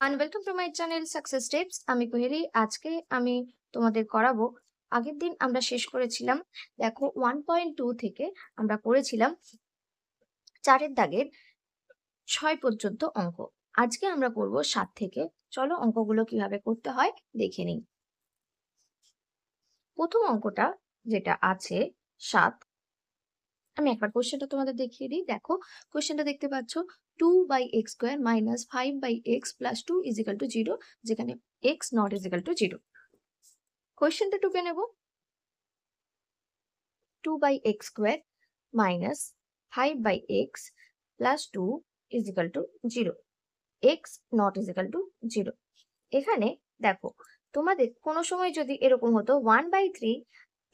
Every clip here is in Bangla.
Welcome to my channel success tips. আমি কোহেলি। আজকে আমি তোমাদের করাবো। আগের দিন আমরা শেষ করেছিলাম, দেখো 1.2 থেকে আমরা করেছিলাম 4-এর দাগের 6 পর্যন্ত অঙ্ক। আজকে আমরা করব 7 থেকে। চলো অঙ্কগুলো কিভাবে করতে হয় দেখে নিই। প্রথম অঙ্কটা যেটা আছে 7, আমি একবার কোশ্চেনটা তোমাদের দেখিয়ে দিই। দেখো কোশ্চেনটা দেখতে পাচ্ছ, 2/x² - 5/x + 2 = 0, যেখানে x not = 0। কোয়েশ্চেনটা টুকে নেব। 2/x² - 5/x + 2 = 0, x not = 0। এখানে দেখো, তোমাদের কোনো সময় যদি এরকম হতো 1/3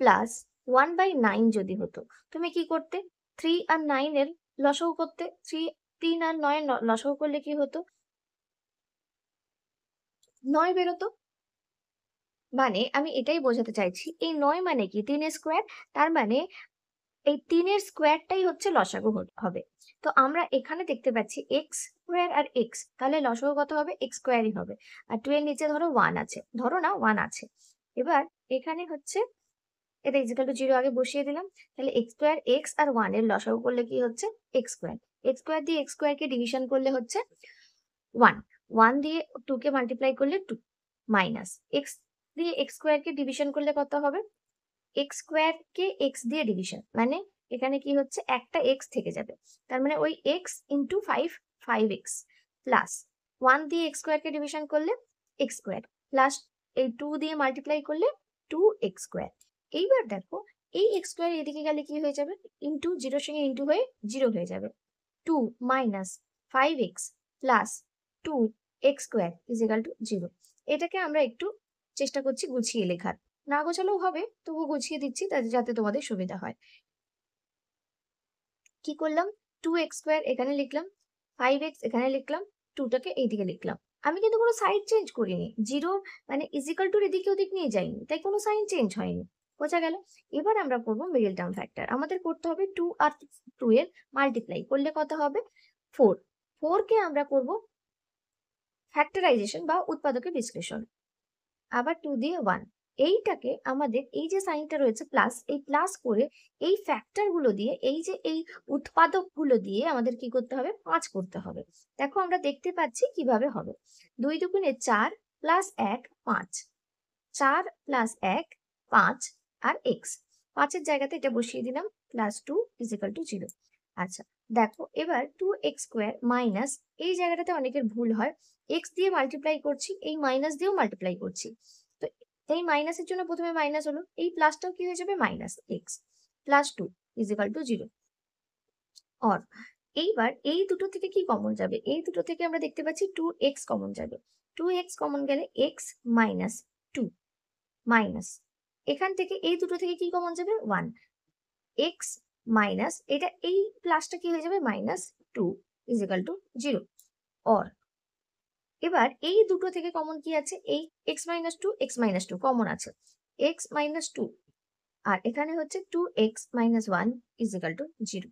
+ 1/9 যদি হতো, তুমি কি করতে? 3 আর 9 এর লসাগু করতে। 3 আর 9 এর লসাগু করলে কি হতো? 9 বেরোতো। মানে আমি এটাই বোঝাতে চাইছি, এই 9 মানে কি 3 এর স্কোয়ার। তার মানে এই 3 এর স্কোয়ারটাই হচ্ছে লসাগু হবে। তো আমরা এখানে দেখতে পাচ্ছি এক্স স্কোয়ার আর এক্স, তাহলে লসাগু কত হবে? এক্স স্কোয়ারই হবে। আর 2 এর নিচে ধরো 1 আছে, ধরো না 1 আছে। এবার এখানে হচ্ছে এটা ইজিক্যাল টু 0 আগে বসিয়ে দিলাম। তাহলে এক্স স্কোয়ার, এক্স আর 1 এর লসাগু করলে কি হচ্ছে? X square. এক্স স্কোয়ার দিয়ে এক্স স্কোয়ারকে ডিভিশন করলে হচ্ছে 1। 1 দিয়ে 2 কে মাল্টিপ্লাই করলে 2, মাইনাস এক্স দিয়ে এক্স স্কোয়ারকে ডিভিশন করলে কত হবে? এক্স স্কোয়ার কে এক্স দিয়ে ডিভিশন, মানে এখানে কি হচ্ছে? একটা এক্স থেকে যাবে। তার মানে ওই এক্স ইন্টু 5x প্লাস 1 দিয়ে এক্স স্কোয়ারকে ডিভিশন করলে এক্স স্কোয়ার প্লাস এই 2 দিয়ে মাল্টিপ্লাই করলে 2x²। এইবার দেখো, এই এক্স স্কোয়ার এদিকে গেলে কি হয়ে যাবে? ইন্টু জিরোর সঙ্গে ইন্টু হয়ে 0 হয়ে যাবে। 2 - 5x প্লাস 2x² = 0। এটাকে আমরা একটু চেষ্টা করছি গুছিয়ে লেখার। না গোছালেও হবে, তবু গুছিয়ে দিচ্ছি যাতে তোমাদের সুবিধা হয়। কি করলাম? 2x² এখানে লিখলাম, 5x এখানে লিখলাম, 2টাকে এইদিকে লিখলাম। আমি কিন্তু কোনো সাইড চেঞ্জ করিনি। 0 মানে ইজিক্যাল টুর এদিকে ওদিক নিয়ে যাইনি, তাই কোনো সাইন চেঞ্জ হয়নি। বোঝা গেল? এবার আমরা করব মিডল টার্ম ফ্যাক্টর। আমাদের করতে হবে 2 আর 2 এর মাল্টিপ্লাই করলে কত হবে? 4। 4 কে আমরা করব ফ্যাক্টরাইজেশন বা উৎপাদকের বিশ্লেষণ। আবার 2 দিয়ে 1। এইটাকে আমাদের এই যে সাইনটা রয়েছে প্লাস, এই প্লাস করে এই ফ্যাক্টর গুলো দিয়ে, এই যে এই উৎপাদক গুলো দিয়ে আমাদের কি করতে হবে? 5 করতে হবে। দেখো আমরা দেখতে পাচ্ছি কিভাবে হবে। 2 দুগুণে 4 প্লাস 1 5, 4 প্লাস 1 5 আর এক্স। 5 এর জায়গাতে এটা বসিয়ে দিলাম, প্লাস 2 = 0। আচ্ছা দেখো, এবার 2x² মাইনাস, এই জায়গাটাতে অনেকের ভুল হয়, এক্স দিয়ে মাল্টিপ্লাই করছি, এই মাইনাস দিয়েও মাল্টিপ্লাই করছি। তো এই মাইনাসের জন্য প্রথমে মাইনাস হলো, এই প্লাসটাও কি হয়ে যাবে? Minus x plus 2 = 0। অর এইবার এই দুটো থেকে কি কমন যাবে? এই দুটো থেকে আমরা দেখতে পাচ্ছি 2x কমন যাবে। 2x কমন গেলে x মাইনাস 2 মাইনাস, এখান থেকে এই দুটো থেকে কি কমন যাবে? 1। x মাইনাস এটা, এই প্লাসটা কি হয়ে যাবে? মাইনাস 2 = 0। অর এবার এই দুটো থেকে কমন কি আছে? এই x - 2 কমন আছে, x - 2 আর এখানে হচ্ছে 2x - 1 = 0।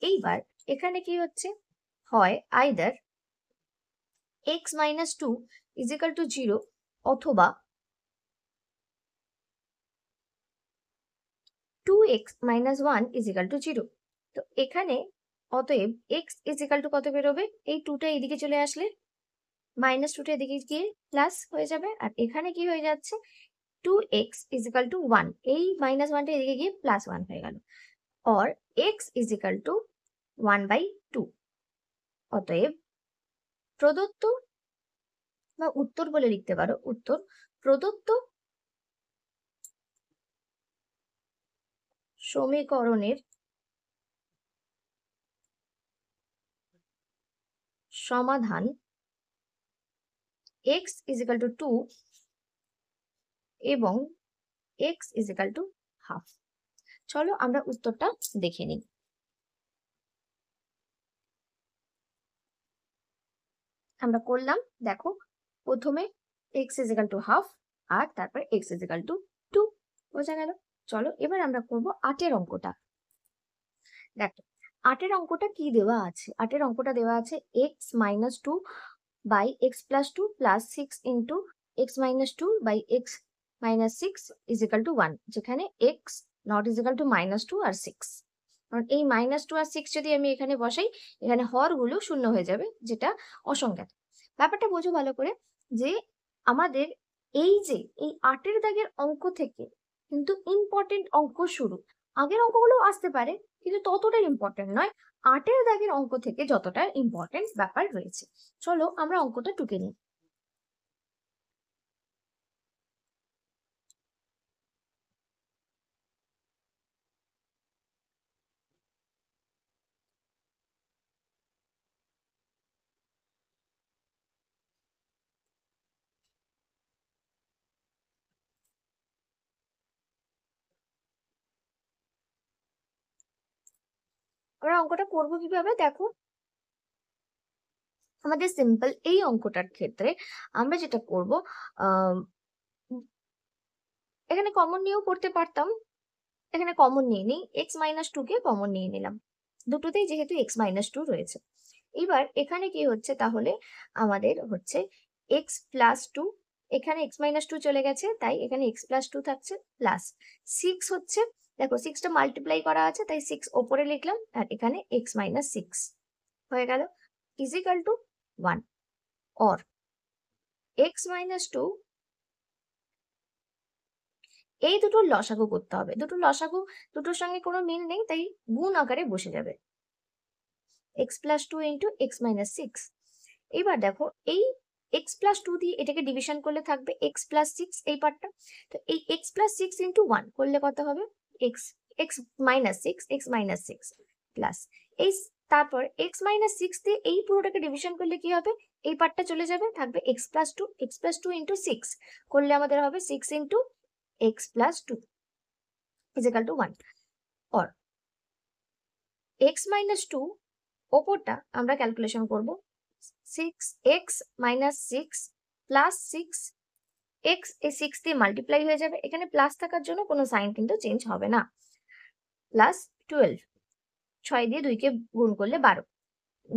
এইবার এখানে কি হচ্ছে? হয় আইদার x - 2 = 0 অথবা 2x - 1 = 0। তো এখানে অতএব x = কত বেরোবে? এই 2টা এদিকে চলে আসলে মাইনাস 2টা এদিকে গিয়ে প্লাস হয়ে যাবে। আর এখানে কি হয়ে যাচ্ছে? 2x = 1, এই মাইনাস 1টা এদিকে গিয়ে প্লাস 1 হয়ে গেল। Or x = 1/2। অতএব প্রদত্ত বা উত্তর বলে লিখতে পারো, উত্তর প্রদত্ত সমীকরণের সমাধান x = 2 এবং x = হাফ। চলো আমরা উত্তরটা দেখে নিই। আমরা করলাম, দেখো প্রথমে x = হাফ আর তারপর x = 2। বোঝা গেল? চলো এবার আমরা করব 8-এর অঙ্কটা। দেখো 8-এর অঙ্কটা কি দেওয়া আছে? 8-এর অঙ্কটা দেওয়া আছে x - 2 by x plus 2 plus 6 into x minus 2 by x minus 6 is equal to 1, যেখানে x not is equal to -2 আর 6। কারণ এই -2 আর 6 যদি আমি এখানে বসাই, এখানে হরগুলো শূন্য হয়ে যাবে, যেটা অসংখ্যাত। ব্যাপারটা বোঝো ভালো করে, যে আমাদের এই যে এই 8-এর দাগের অঙ্ক থেকে কিন্তু ইম্পর্টেন্ট অঙ্ক শুরু। আগের অঙ্কগুলো আসতে পারে কিন্তু ততটা ইম্পর্টেন্ট নয়, 8-এর দাগের অঙ্ক থেকে যতটা ইম্পর্টেন্ট ব্যাপার রয়েছে। চলো আমরা অঙ্কটা টুকে নিই। আমরা অঙ্কটা করবো কিভাবে দেখো। আমাদের সিম্পল এই অঙ্কটার ক্ষেত্রে আমরা যেটা করব, এখানে কমন নিয়েও করতে পারতাম, এখানে কমন নিয়ে নিই, এক্স মাইনাস 2 কে কমন নিয়ে নিলাম, দুটোতেই যেহেতু এক্স মাইনাস 2 রয়েছে। এবার এখানে কি হচ্ছে, তাহলে আমাদের হচ্ছে এক্স প্লাস 2, এখানে এক্স মাইনাস 2 চলে গেছে, তাই এখানে এক্স প্লাস 2 থাকছে, প্লাস 6 হচ্ছে, দেখো 6টা মাল্টিপ্লাই করা আছে তাই 6 ওপরে লিখলাম, আর এখানে এক্স মাইনাস 6 হয়ে গেল, is equal to 1, or x minus 2, এই দুটোর লসাগু করতে হবে। দুটোর লসাগু দুটোর সঙ্গে কোনো মিল নেই, তাই গুণ আকারে বসে যাবে, x plus 2 into x minus 6। এবার দেখো এই এক্স প্লাস 2 দিয়ে এটাকে ডিভিশন করলে থাকবে এক্স প্লাস 6 এই পার্টটা, তো এই এক্স প্লাস 6 ইন্টু 1 করলে কত হবে, x x minus 6 x minus 6 plus এই, তারপর এক্স মাইনাস 6 দিয়ে এই পুরোটাকে ডিভিশন করলে কি হবে, এই পার্টটা চলে যাবে, থাকবে এক্স প্লাস 2 ইন্টু 6 করলে আমাদের হবে 6 into x plus 2 is equal to 1, or x minus 2 ওপরটা আমরা ক্যালকুলেশন করব, 6x মাইনাস 6 প্লাস 6x, এই 6 দিয়ে মাল্টিপ্লাই হয়ে যাবে, এখানে প্লাস থাকার জন্য কোনো সাইন কিন্তু চেঞ্জ হবে না, প্লাস 12, 6 দিয়ে 2 কে গুণ করলে 12,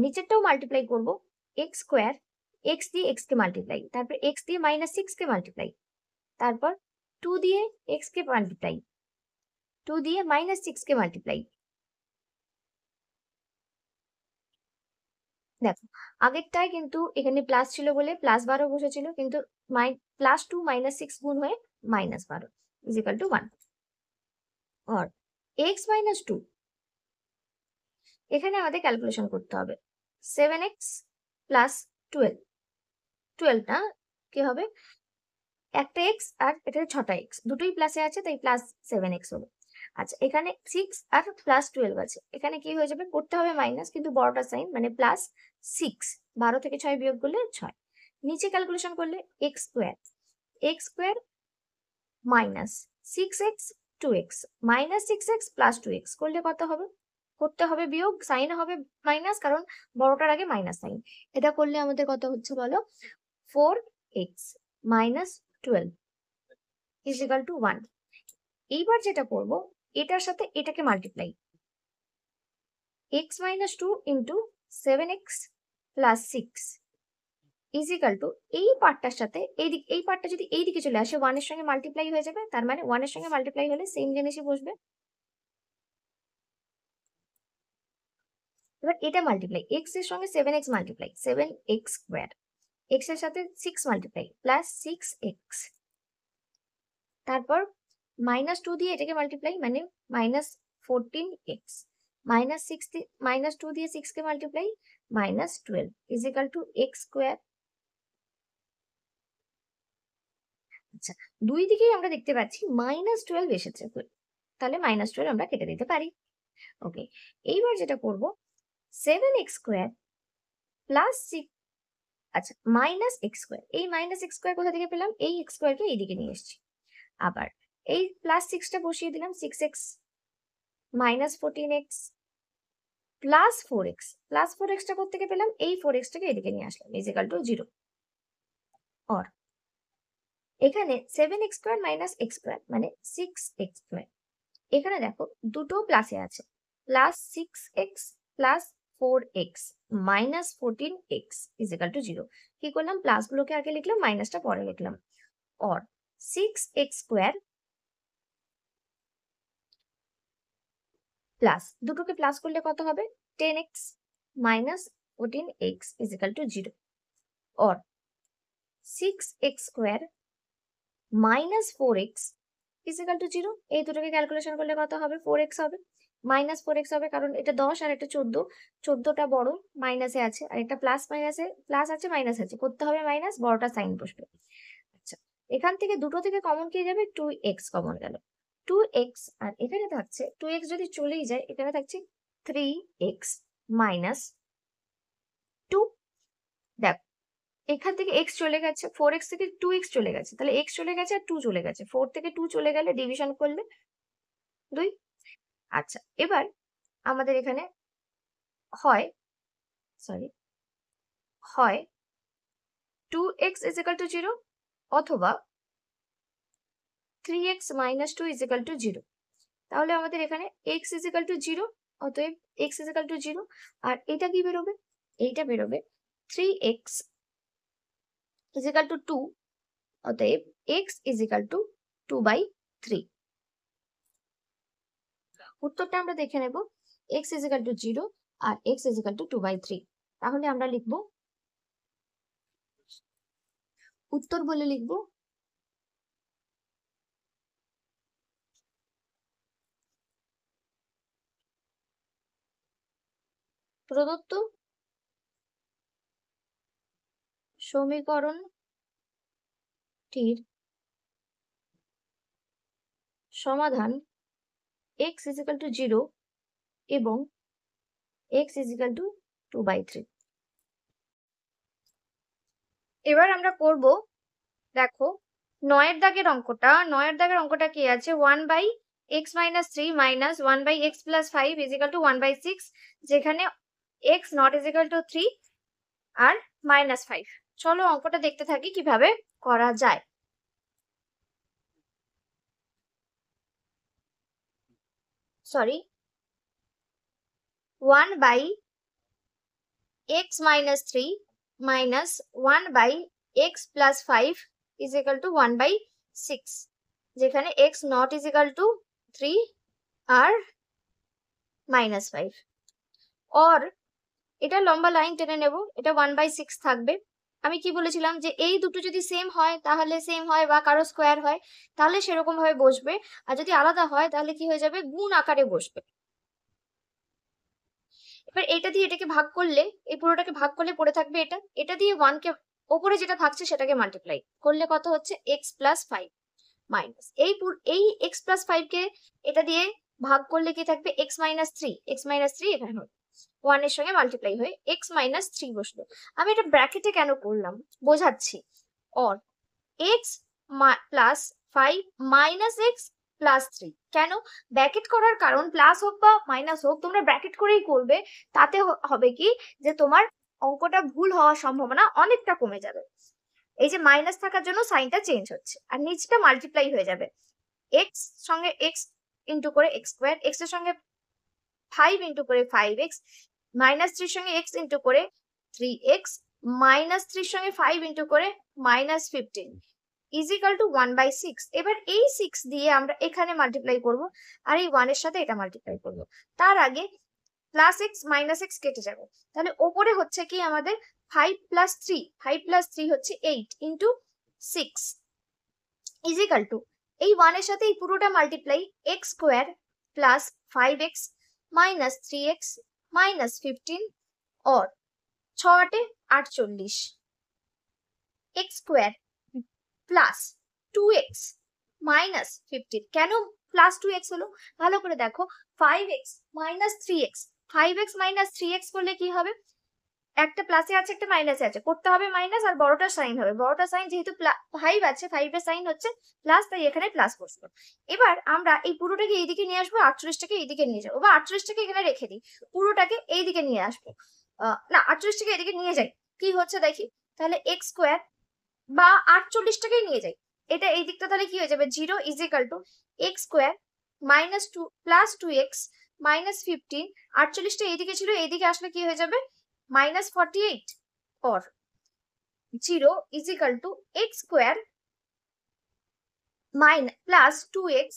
নিচেরটাও মাল্টিপ্লাই করব, x স্কোয়ার, x দিয়ে x কে মাল্টিপ্লাই, তারপর x দিয়ে মাইনাস 6 কে মাল্টিপ্লাই, তারপর 2 দিয়ে x কে মাল্টিপ্লাই, 2 দিয়ে মাইনাস 6 কে মাল্টিপ্লাই। দেখো আগেরটায় কিন্তু এখানে প্লাস ছিল বলে প্লাস 12 বসেছিল, কিন্তু প্লাস 2 মাইনাস 6 গুণ হয়ে মাইনাস 12 ইজ ইকাল টু 1, और x মাইনাস 2, এখানে আমাদের ক্যালকুলেশন করতে হবে 7x প্লাস 12 না কি হবে, একটা x আর এটা 6টা x, দুটোই প্লাসে আছে তাই প্লাস 7x হলো। আচ্ছা এখানে 6 আর প্লাস 12 আছে, এখানে কি হয়ে যাবে, করতে হবে মাইনাস কিন্তু বড়টা সাইন, মানে প্লাস 6, 12 থেকে 6 বিয়োগ করলে 6, নিচে ক্যালকুলেশন করলে x square minus 6x 2x minus 6x plus 2x করলে কত হবে, করতে হবে বিয়োগ, সাইন হবে মাইনাস কারণ বড়টার আগে মাইনাস সাইন, এটা করলে আমাদের কত হচ্ছে বলো, 4x minus 12 is equal to 1। এইবার যেটা করব, এটার সাথে এটাকে multiply, x minus 2 into 7x plus 6 is equal two, এই পার্টটার সাথে এই পার্টটা যদি এই দিকে চলে আসে 1 এর সঙ্গে মাল্টিপ্লাই হয়ে যাবে, তার মানে 1 এর সঙ্গে মাল্টিপ্লাই হলে সেম জিনিসই বসবে। এবার এটা মাল্টিপ্লাই, x এর সঙ্গে 7x multiply, 7x square, x এর সাথে 6 মাল্টিপ্লাই প্লাস 6x, তারপর মাইনাস 2 দিয়ে এটাকে মাল্টিপ্লাই মানে মাইনাস 14x, মাইনাস 2 দিয়ে 6 কে multiply minus 12 is equal to x square. আচ্ছা দুই দিকেই আমরা দেখতে পাচ্ছি -12 এসেছে, তাহলে -12 আমরা কেটে দিতে পারি। ওকে এইবার যেটা করব, 7x স্কোয়ার প্লাস 6, আচ্ছা মাইনাস x স্কোয়ার, এই মাইনাস x স্কোয়ার কোথা থেকে পেলাম, এই x স্কোয়ারকে এইদিকে নিয়ে এসেছি, আবার এই প্লাস 6টা বসিয়ে দিলাম, 6x minus 14x plus 4x টা কোথা থেকে পেলাম, এই 4x টাকে এদিকে নিয়ে আসলাম ইজ ইকাল টু 0, অর এখানে 7x square minus x square মানে 6x স্কোয়ার, এখানে দেখো দুটো প্লাসে আছে, plus 6x plus 4x minus 14x is equal to 0, কি করলাম, প্লাস গুলোকে আগে লিখলাম, মাইনাসটা পরে লিখলাম। অর 6x স্কোয়ার প্লাস, দুটোকে প্লাস করলে কত হবে, 10x minus 14x is equal to 0। Or 6x square minus 4x is equal to 0। এই দুটোকে ক্যালকুলেশন করলে কত হবে, 4x হবে, মাইনাস 4x হবে, কারণ এটা 10 আর এটা 14, 14টা বড় মাইনাসে আছে, আর এটা প্লাস মাইনাসে, প্লাস আছে মাইনাস আছে, করতে হবে মাইনাস, বড়টা সাইন বসবে। আচ্ছা, এখান থেকে দুটো থেকে কমন কি যাবে, 2x কমন গেল, 2x, আর এখানে থাকছে 2x যদি চলেই যায়, এখানে থাকছে 3x মাইনাস 2। দেখ, এখান থেকে x চলে গেছে, 4x থেকে 2x চলে গেছে, তাহলে x চলে গেছে আর 2 চলে গেছে, 4 থেকে 2 চলে গেলে ডিভিশন করলে 2। আচ্ছা, এবার আমাদের এখানে হয় 2x ইজ ইকাল টু 0 অথবা 3x minus 2 is equal to 0। তাহলে আমাদের এখানে x ইজ ইকাল টু 0, অতএব x ইজ ইকাল টু 0, আর এটা কি বেরোবে, এইটা বেরোবে 3x ইজ ইকাল টু 2, অতএব x ইজ ইকাল টু 2/3। উত্তরটা আমরা দেখে নেব, x ইজ ইকাল টু 0 আর x ইজ ইকাল টু 2/3। তাহলে আমরা লিখব, উত্তর বলে লিখব প্রদত্ত সমীকরণটির সমাধান x ইজ ইকাল টু 0 এবং x ইজ ইকাল টু 2/3। এবার আমরা করব, দেখো 9 দাগের অঙ্কটা কি আছে, 1/x minus 3 minus 1/x plus 5 is equal to 1/6, যেখানে x not is equal to 3 আর মাইনাস 5। চলো অঙ্কটা দেখতে থাকি কিভাবে করা যায়। Sorry, 1/x minus 3 minus 1/x plus 5 is equal to 1/6, যেখানে x not is equal to 3 আর মাইনাস 5। অর এটা লম্বা লাইন টেনে নেব, এটা 1/6 থাকবে। আমি কি বলেছিলাম যে এই দুটো যদি সেম হয় তাহলে সেম হয়, বা কারো স্কোয়ার হয় তাহলে সেরকম ভাবে বসবে, আর যদি আলাদা হয় তাহলে কি হয়ে যাবে, গুণ আকারে বসবে। এবার এটা দিয়ে এটাকে ভাগ করলে, এই পুরোটাকে ভাগ করলে পড়ে থাকবে এটা, এটা দিয়ে 1 কে ওপরে যেটা থাকছে সেটাকে মাল্টিপ্লাই করলে কত হচ্ছে, x প্লাস 5 মাইনাস এই x প্লাস 5 কে এটা দিয়ে ভাগ করলে কি থাকবে, x মাইনাস 3, এখানে হবে 1 এর সঙ্গে মাল্টিপ্লাই হয়ে x মাইনাস 3 বসলো। আমি এটা ব্র্যাকেটে কেন করলাম বোঝাচ্ছি। Or x plus 5 minus x plus 3, কেন ব্র্যাকেট করার কারণ, প্লাস হোক বা মাইনাস হোক তোমরা ব্র্যাকেট করেই করবে, তাতে হবে কি যে তোমার অঙ্কটা ভুল হওয়ার সম্ভাবনা অনেকটা কমে যাবে। এই যে মাইনাস থাকার জন্য সাইনটা চেঞ্জ হচ্ছে, আর নিচটা মাল্টিপ্লাই হয়ে যাবে, x সঙ্গে x ইন্টু করে x স্কোয়ার, x এর সঙ্গে 5 ইন্টু করে 5x, মাইনাস 3 সঙ্গে x ইন্টু করে 3x, মাইনাস 3 সঙ্গে 5 ইন্টু করে মাইনাস 15 ইজ ইকাল টু 1/6। এবার এই 6 দিয়ে আমরা এখানে মাল্টিপ্লাই করব, আর এই 1 এর সাথে এটা মাল্টিপ্লাই করব। তার আগে প্লাস x মাইনাস x কেটে যাবে, তাহলে ওপরে হচ্ছে কি আমাদের 5 প্লাস 3 হচ্ছে 8 ইন্টু 6 ইজ ইকাল টু, এই 1 এর সাথে এই পুরোটা multiply, x square plus 5x minus 3x minus 15, और 6 48, x square plus 2x minus 15। কেন প্লাস 2x হলো, ভালো করে দেখো, 5x minus 3x, 5x minus 3x করলে কি হবে, একটা প্লাসে আছে একটা মাইনাসে আছে, করতে হবে মাইনাস, আর বড়টা সাইন হবে, বড়টা সাইন যেহেতু 5 আছে, 5 এর সাইন হচ্ছে প্লাস, তাই এখানে প্লাস বসলো। এবার আমরা এই পুরোটাকে এইদিকে নিয়ে আসবো, 48টাকে এইদিকে নিয়ে যাবো, বা 48টাকে এখানে রেখে দিই, পুরোটাকে এইদিকে নিয়ে আসবো, না 48টাকে এদিকে নিয়ে যাই, কি হচ্ছে দেখি, তাহলে x স্কোয়ার বা 48টাকেই নিয়ে যাই, এটা এই দিকটা তাহলে কি হয়ে যাবে, 0 is equal to x square minus 2 plus 2x minus 15, 48টা এইদিকে ছিল, এইদিকে আসলে কি হয়ে যাবে মাইনাস 48। और 0 is equal two x square plus 2x।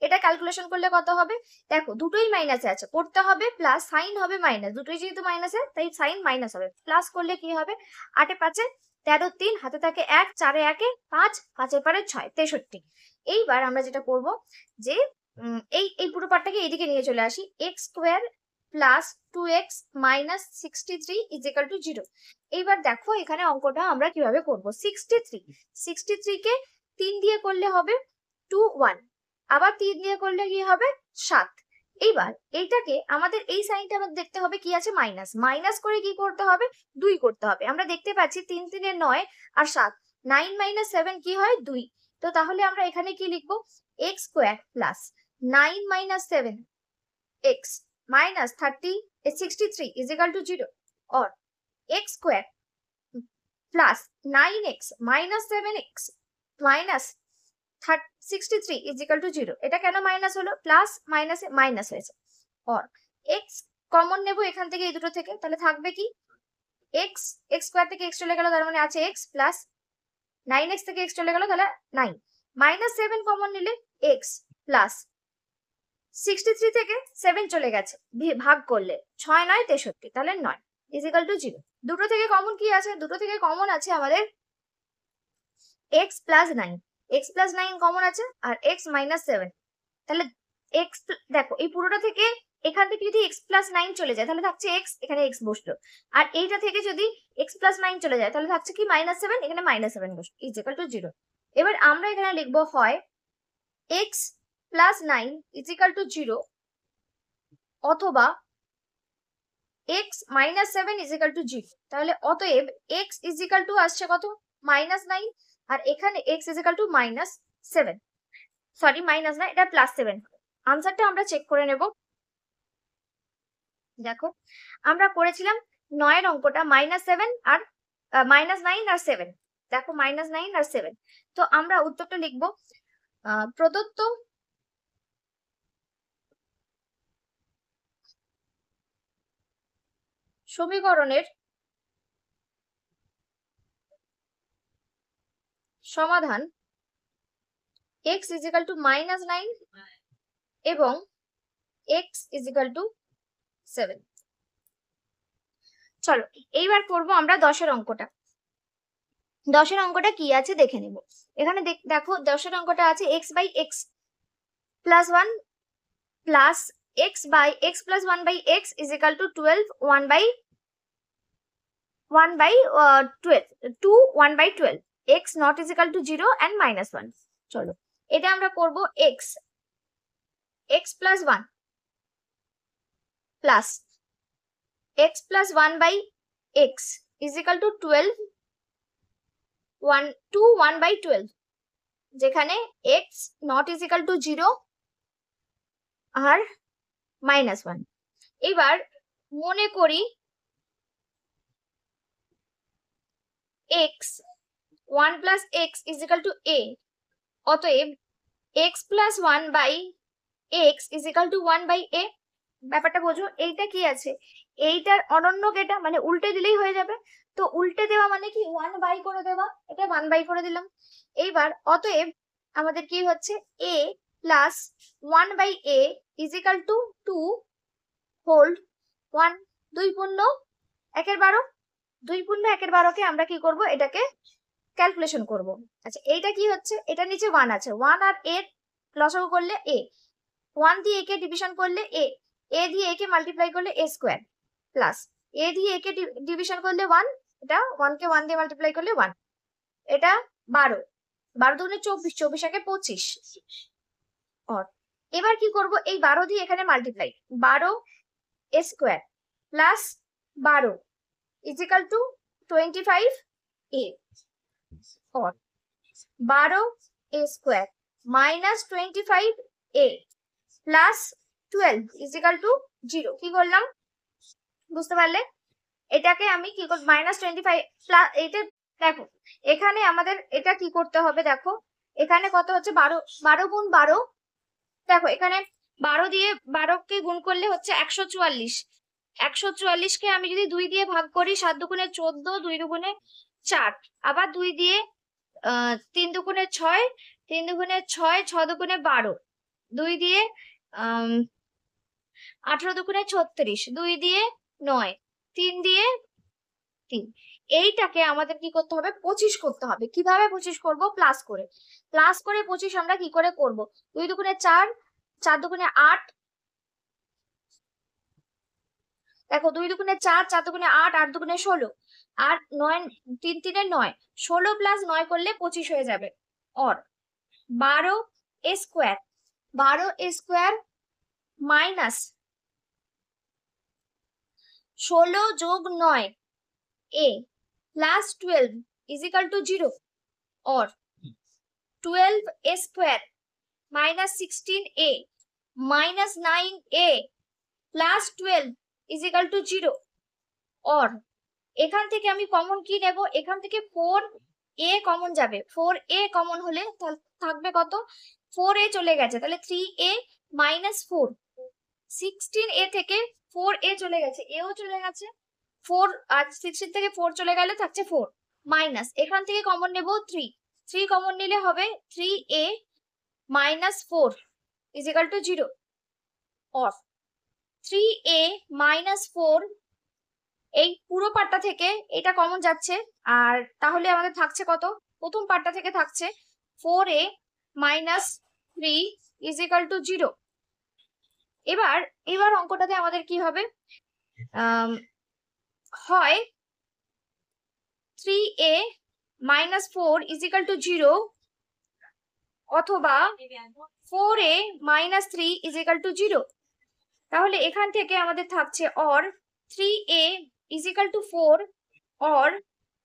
এটা ক্যালকুলেশন করলে কত হবে? দেখো দুটোই মাইনাসে আছে, করতে হবে প্লাস, সাইন হবে মাইনাস, দুটোই যেহেতু মাইনাসে তাই সাইন মাইনাস হবে। প্লাস করলে কি হবে? 8 এ 5 13, 3 হাতে থাকে 1, 4 এ 1 5, 5 এর পরে 6, 63। এইবার আমরা যেটা করব যে এই পুরো পার্টটাকে এইদিকে নিয়ে চলে আসি। X square plus 2x minus 63 is equal to 0। এইবার দেখো এখানে অঙ্কটা আমরা কিভাবে করব। 63 কে 3 দিয়ে করলে হবে 2 1, আবার 3 দিয়ে করলে কি হবে 7। এইবার এইটাকে আমাদের এই সাইনটা আমাদের দেখতে হবে কি আছে, মাইনাস। মাইনাস করে কি করতে হবে? 2 করতে হবে। আমরা দেখতে পাচ্ছি 3 3 এ 9 আর 7, 9 মাইনাস 7 কি হয় 2। তো তাহলে আমরা এখানে কি লিখবো? x square plus 9 minus 7 x minus 63 is equal to 0, और x square plus 9x minus 7x minus 63 is equal to 0। এটা কেন মাইনাস হলো? প্লাস মাইনাসে মাইনাস হয়েছে। और x কমন নেব এখান থেকে, এই দুটো থেকে, তাহলে থাকবে কি x স্কোয়ার থেকে x চলে গেল, তার মানে আছে x প্লাস 9x থেকে x চলে গেল, তাহলে 9 মাইনাস 7 কমন নিলে x প্লাস 63 থেকে 7 চলে গেছে, ভাগ করলে 6 9 63, তাহলে 9 ইজ ইকাল টু 0। দুটো থেকে কমন কি আছে? দুটো থেকে কমন আছে আমাদের x plus 9, x plus 9 common আছে, আর x মাইনাস 7। তাহলে x দেখো এই পুরোটা থেকে এখান থেকে যদি x প্লাস 9 চলে যায় তাহলে থাকছে x, এখানে x বসলো। আর এইটা থেকে যদি x প্লাস 9 চলে যায় তাহলে থাকছে কি মাইনাস 7, এখানে মাইনাস 7 বসলো, ইজ ইকাল টু 0। এবার আমরা এখানে লিখবো হয় x plus 9 is equal to 0, অথবা x minus 7 is equal to 0। তাহলে অতএব x ইজ ইকাল টু আসছে কত? মাইনাস 9, আর এখানে x is equal two minus 7, sorry minus না, এটা প্লাস 7। আনসারটা আমরা চেক করে নেব। দেখো আমরা করেছিলাম 9 এর অঙ্কটা মাইনাস 7 আর মাইনাস 9 আর 7। দেখো মাইনাস 9 আর 7, তো আমরা উত্তরটা লিখবো প্রদত্ত সমীকরণের সমাধান x is equal two minus 9 এবং x ইজ ইকাল টু 7। চলো এইবার করব আমরা 10 এর অঙ্কটা। 10 এর অঙ্কটা কি আছে দেখে নেব। এখানে দেখো 10 এর অঙ্কটা আছে x by x plus 1 plus x by x plus 1 by x is equal to 12 1 by 12 2 1 by 12, x not is equal to 0 and minus 1। চলো এটা আমরা করব x plus 1 plus x plus 1 by x is equal to 12 2 1 by 12, যেখানে x not is equal to 0 আর মাইনাস 1। এবার মনে করি x 1 plus x is equal to a, অতএব x plus 1 by x is equal to 1 by a। ব্যাপারটা বোঝো, এইটা কি আছে, এইটার অনন্য এটা মানে উল্টে দিলেই হয়ে যাবে। তো উল্টে দেওয়া মানে কি 1 বাই করে দেওয়া, এটা 1 বাই করে দিলাম। এইবার অতএব আমাদের কি হচ্ছে a plus 1 by a is equal to 2 whole 1, 2 পূর্ণ 1 এর 12, 2 পূর্ণ 1 এর 12 কে আমরা কি করব, এটাকে ক্যালকুলেশন করব। আচ্ছা এইটা কি হচ্ছে, এটা নিচে 1 আছে, 1 আর a লসাগু করলে a, 1 দিয়ে a কে ডিভিশন করলে a দিয়ে a কে মাল্টিপ্লাই করলে a স্কয়ার, প্লাস a দিয়ে a কে ডিভিশন করলে 1, এটা 1 কে 1 দিয়ে মাল্টিপ্লাই করলে 1, এটা 12, 12 দুগুণে 24, 24 একে 25। और এবার কি করব, এই 12 দিয়ে এখানে multiply, 12 a square plus 12 is equal to 25a, और 12 a square minus 25a plus 12 is equal to 0। কি করলাম বুঝতে পারলে? এটাকে আমি কি করব, মাইনাস 25 প্লাস এইটা, দেখো এখানে আমাদের এটা কি করতে হবে, দেখো এখানে কত হচ্ছে 12 গুণ 12, দেখো এখানে 12 দিয়ে 12 কে গুণ করলে হচ্ছে 144, 144 কে আমি যদি 2 দিয়ে ভাগ করি, 7 দুগুণে 14, 2 দুগুণে 4, আবার 2 দিয়ে 3 দুগুণে 6, 3 দুগুণে 6, 6 দুগুণে 12, 2 দিয়ে 18 দুগুণে 36, 2 দিয়ে 9, 3 দিয়ে 3। এইটাকে আমাদের কি করতে হবে? 25 করতে হবে। কিভাবে 25 করব? প্লাস করে। প্লাস করে 25 আমরা কি করে করব? 2 দুগুণে 4, 4 দুগুণে 8, দেখো 2 দুগুণে 4, 4 দুগুণে 8, 8 দুগুণে 16, আর 9, 3 3 9, 16 প্লাস 9 করলে 25 হয়ে যাবে। और 12 a square, 12 a square minus 16 যোগ 9 a plus 12 is equal to 0, और 12 a square minus 16 a minus 9 a plus 12 is equal to 0, और এখান থেকে আমি কমন কি নেব? এখান থেকে 4a কমন যাবে। 4a কমন হলে থাকবে কত? 4a চলে গেছে, তাহলে 3a মাইনাস 4, 16a থেকে 4a চলে গেছে, এও চলে গেছে, 4 আর 16 থেকে 4 চলে গেলে থাকছে 4, মাইনাস এখান থেকে কমন নেব 3, 3 কমন নিলে হবে 3a minus 4 is equal two 0, और 3a মাইনাস 4 এই পুরো পার্টটা থেকে এটা কমন যাচ্ছে, আর তাহলে আমাদের থাকছে কত? প্রথম পার্টটা থেকে থাকছে 4a minus 3 is equal two 0। এবার অঙ্কটাতে আমাদের কি হবে? হয় 3a minus 4 is equal two 0, অথবা 4a minus 3 is equal two 0। তাহলে এখান থেকে আমাদের থাকছে or 3a is equal to 4, or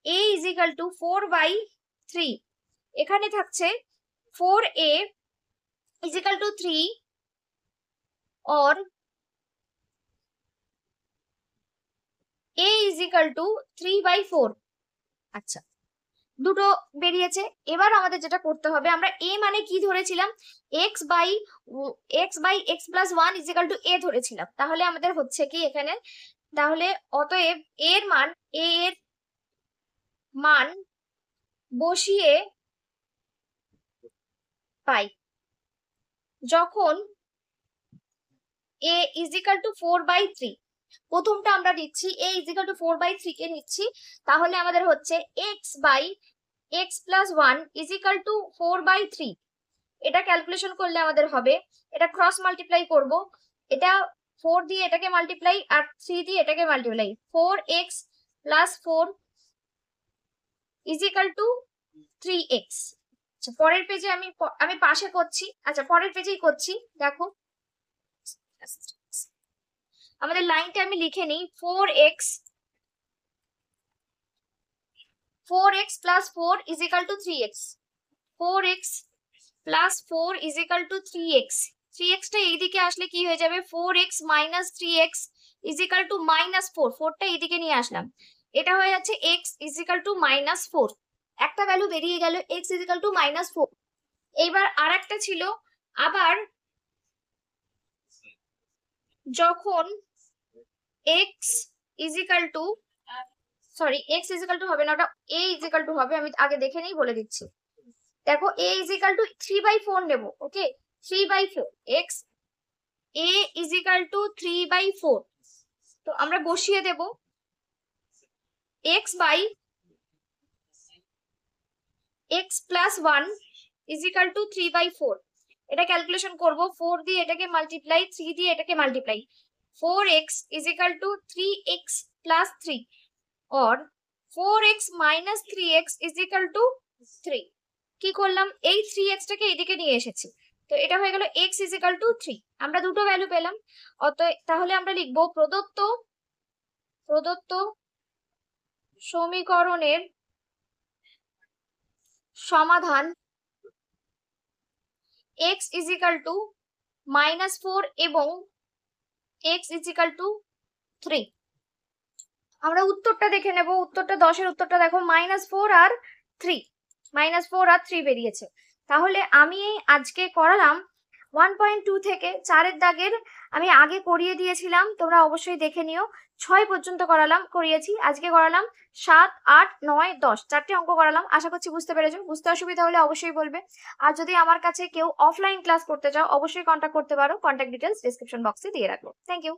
a is equal to 4/3। এখানে থাকছে 4a is equal to 3, or a is equal to 3/4। আচ্ছা, দুটো বেরিয়েছে। এবার আমাদের যেটা করতে হবে, আমরা a মানে কি ধরেছিলাম? x by x plus 1 is equal to a ধরেছিলাম। তাহলে আমাদের হচ্ছে কি এখানে, তাহলে অতএব a এর মান বসিয়ে পাই যখন a ইজ ইকুয়াল টু 4/3, প্রথমটা আমরা নিচ্ছি a ইজ ইকুয়াল টু 4/3 কে নিচ্ছি, তাহলে আমাদের হচ্ছে x by x plus 1 is equal to 4/3। এটা ক্যালকুলেশন করলে আমাদের হবে, এটা ক্রস মাল্টিপ্লাই করব, এটা 4 দিয়ে এটাকে মাল্টিপ্লাই আর 3 দিয়ে এটাকে multiply, 4x plus 4 is equal two 3x। আচ্ছা, পরের পেজে আমি পাশে করছি, আচ্ছা পরের পেজেই করছি। দেখো আমাদের লাইনটা আমি লিখে নিই, 4x plus 4 is equal two 3x, 4x plus 4 is equal two 3x। 3x টা এইদিকে আসলে কি হয়ে যাবে? 4x minus 3x is equal two minus 4, 4 টা এইদিকে নিয়ে আসলাম, এটা হয়ে যাচ্ছে x is equal two minus 4। একটা ভ্যালু বেরিয়ে গেল, x is equal two minus 4। এইবার আর একটা ছিল, আবার যখন x is equal two, sorry x is equal two হবে না, ওটা a ইজ ইকুয়াল টু হবে, আমি আগে দেখে নেই বলে দিচ্ছি। দেখো a ইজ ইকুয়াল টু 3/4 নেব, okay 3/4, x a is equal to 3/4। তো আমরা বসিয়ে দেব x by x plus 1 is equal to 3/4। এটা ক্যালকুলেশন করব, 4 দিয়ে এটাকে মাল্টিপ্লাই, 3 দিয়ে এটাকে multiply, 4x is equal two 3x plus 3, और 4x minus 3x is equal two 3। কি করলাম? এই 3x টাকে এদিকে নিয়ে এসেছি, তো এটা হয়ে গেল x ইজ ইকুয়াল টু 3। আমরা দুটো ভ্যালু পেলাম, তাহলে আমরা লিখবো প্রদত্ত সমীকরণের সমাধান x is equal two minus 4 এবং x ইজ ইকুয়াল টু 3। আমরা উত্তরটা দেখে নেব, উত্তরটা 10 এর উত্তরটা দেখো, -4 আর 3, -4 আর 3 বেরিয়েছে। তাহলে আমি আজকে করালাম 1.2 থেকে 4-এর দাগের আমি আগে করিয়ে দিয়েছিলাম, তোমরা অবশ্যই দেখে নিও। 6 পর্যন্ত করিয়েছি, আজকে করালাম 7, 8, 9, 10, 4টে অঙ্ক করালাম। আশা করছি বুঝতে পেরেছো। বুঝতে অসুবিধা হলে অবশ্যই বলবে। আর যদি আমার কাছে কেউ অফলাইন ক্লাস করতে চাও, অবশ্যই কন্ট্যাক্ট করতে পারো। কন্ট্যাক্ট ডিটেলস ডেসক্রিপশন বক্সে দিয়ে রাখবো। Thank you.